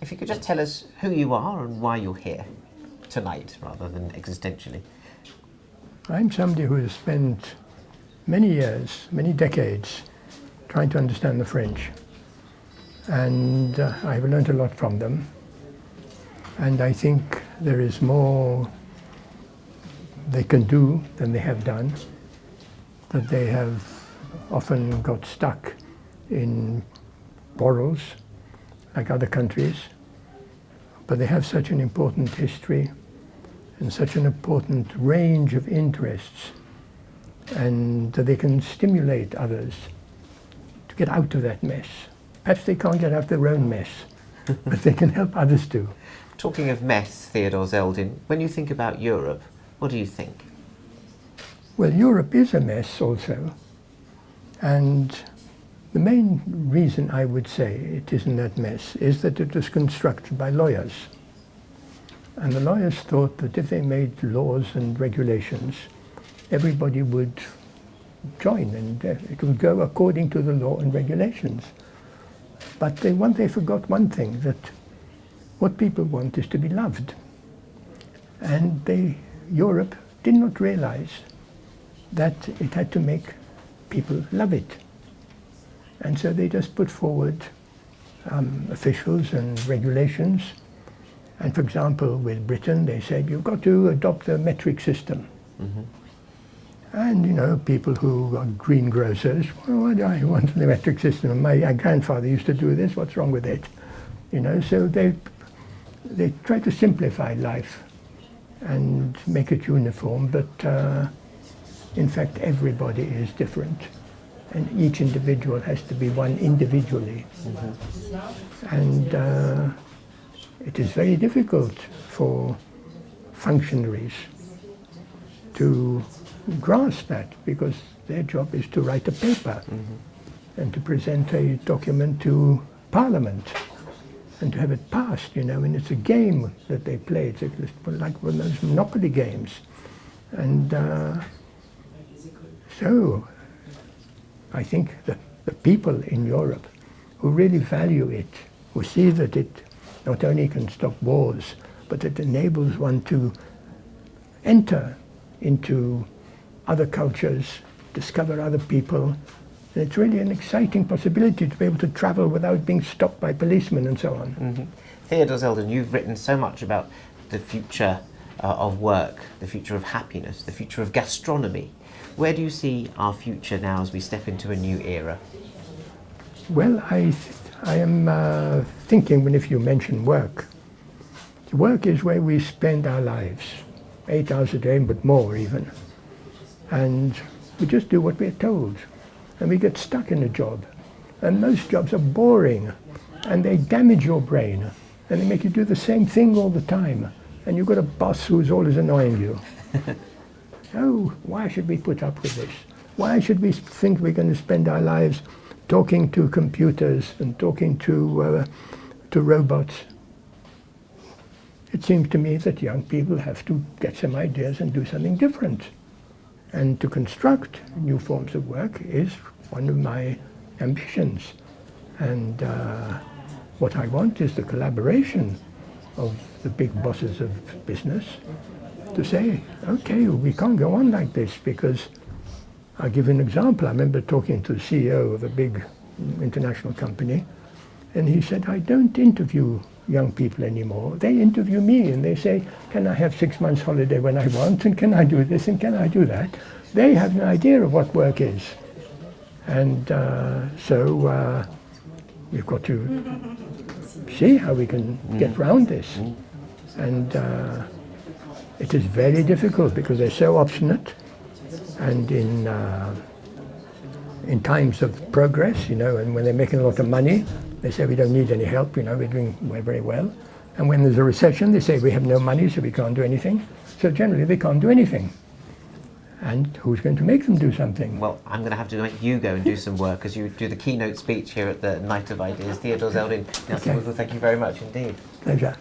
If you could just tell us who you are and why you're here tonight, rather than existentially. I'm somebody who has spent many years, many decades, trying to understand the French. And I've learned a lot from them. And I think there is more they can do than they have done, that they have often got stuck in quarrels like other countries, but they have such an important history and such an important range of interests, and that they can stimulate others to get out of that mess. Perhaps they can't get out of their own mess, but they can help others too. Talking of mess, Theodore Zeldin, when you think about Europe, what do you think? Well, Europe is a mess also, and the main reason I would say it isn't that mess is that it was constructed by lawyers. And the lawyers thought that if they made laws and regulations, everybody would join and it would go according to the law and regulations. But they forgot one thing, that what people want is to be loved. And Europe did not realize that it had to make people love it. And so they just put forward officials and regulations. And for example, with Britain, they said, you've got to adopt a metric system. Mm-hmm. And, you know, people who are greengrocers, well, why do I want the metric system? My grandfather used to do this, what's wrong with it? You know, so they try to simplify life and make it uniform, but in fact, everybody is different. And each individual has to be one individually. Mm-hmm. And it is very difficult for functionaries to grasp that, because their job is to write a paper and to present a document to Parliament and to have it passed, you know, and it's a game that they play. It's like one of those Monopoly games. And so I think that the people in Europe who really value it, who see that it not only can stop wars, but it enables one to enter into other cultures, discover other people. And it's really an exciting possibility to be able to travel without being stopped by policemen and so on. Mm-hmm. Theodore Zeldin, you've written so much about the future of work, the future of happiness, the future of gastronomy. Where do you see our future now as we step into a new era? Well, I am thinking, if you mention work, work is where we spend our lives, 8 hours a day, but more even. And we just do what we're told. And we get stuck in a job. And most jobs are boring. And they damage your brain. And they make you do the same thing all the time. And you've got a boss who's always annoying you. Oh, why should we put up with this? Why should we think we're going to spend our lives talking to computers and talking to robots? It seems to me that young people have to get some ideas and do something different. And to construct new forms of work is one of my ambitions. And what I want is the collaboration of the big bosses of business to say, okay, we can't go on like this, because I'll give you an example. I remember talking to the CEO of a big international company, and he said, I don't interview young people anymore. They interview me and they say, can I have 6 months holiday when I want, and can I do this and can I do that? They have an idea of what work is. And so we've got to see how we can get around this. And it is very difficult because they're so obstinate, and in times of progress, you know, and when they're making a lot of money, they say we don't need any help, you know, we're doing very well. And when there's a recession, they say we have no money, so we can't do anything. So generally they can't do anything. And who's going to make them do something? Well, I'm going to have to make you go and do some work as you do the keynote speech here at the Night of Ideas. Theodore Zeldin, Nelson Woodward, thank you very much indeed. Pleasure.